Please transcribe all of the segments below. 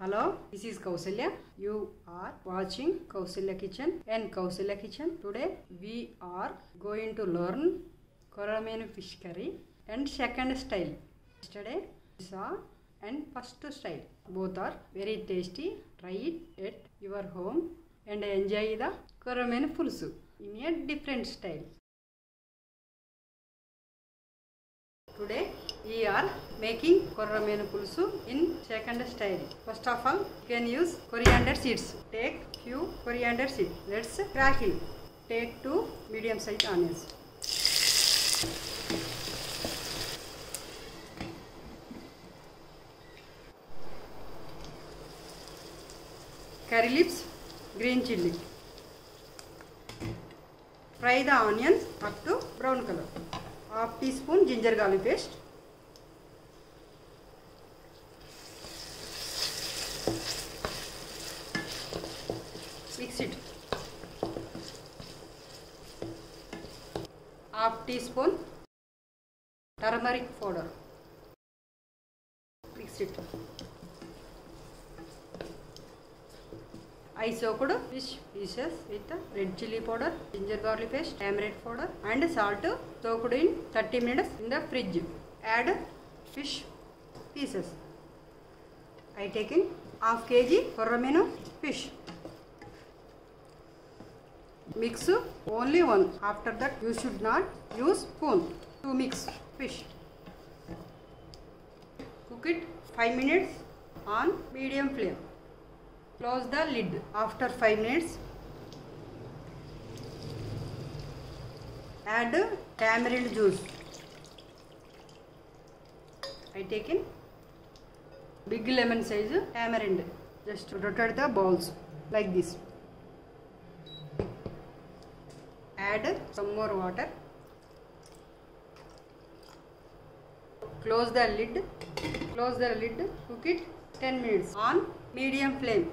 Hello, this is Kousalya. You are watching Kousalya Kitchen and Kousalya Kitchen. Today we are going to learn korameenu fish curry and second style. Yesterday we saw and first style. Both are very tasty. Try it at your home and enjoy the korameenu pulusu in a different style. Today we are making korameenu pulusu in second style. First of all, you can use coriander seeds. Take few coriander seeds. Let's crack it. Take 2 medium sized onions. Curry leaves, green chilli. Fry the onions up to brown color. Half teaspoon ginger garlic paste. Mix it. Half teaspoon turmeric powder. Mix it. I soaked fish pieces with red chilli powder, ginger garlic paste, tamarind powder and salt soaked in 30 minutes in the fridge. Add fish pieces. I taken half kg korameenu fish. Mix only one. After that you should not use spoon to mix fish. Cook it 5 minutes on medium flame. Close the lid. After 5 minutes, add tamarind juice. I taken big lemon size tamarind. Just rotate the balls like this. Add some more water. Close the lid. Close the lid. Cook it 10 minutes on medium flame.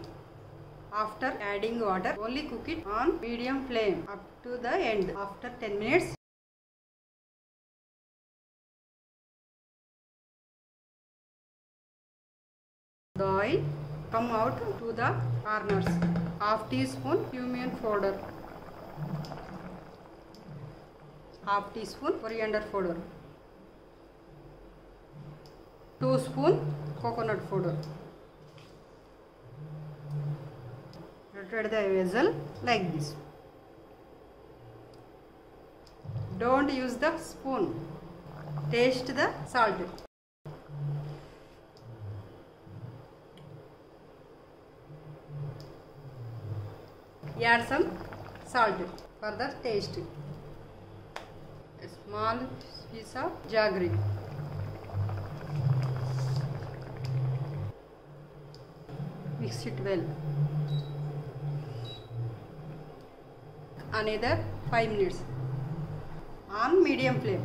After adding water, only cook it on medium flame up to the end. After 10 minutes, the oil come out to the corners. Half teaspoon cumin powder. Half teaspoon coriander powder. 2 spoon coconut powder. Rotate the vessel like this. Don't use the spoon. Taste the salt. Add some salt for the taste. A small piece of jaggery. Mix it well. Another 5 minutes on medium flame.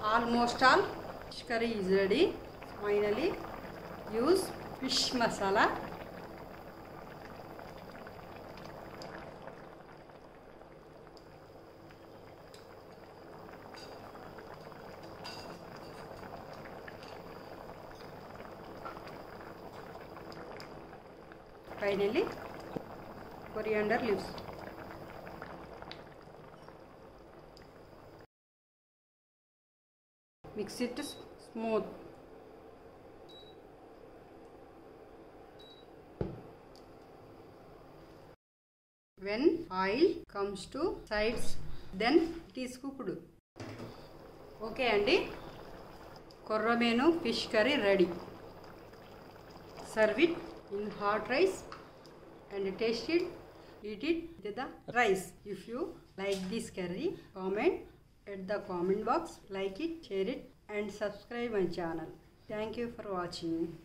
Almost all fish curry is ready. Finally, use fish masala. Finally, coriander leaves. Mix it smooth. When oil comes to sides, then it is cooked. Okay, Andy. Korameenu fish curry ready. Serve it in hot rice and taste it. Eat it with the rice. If you like this curry, comment at the comment box. Like it, share it and subscribe my channel. Thank you for watching.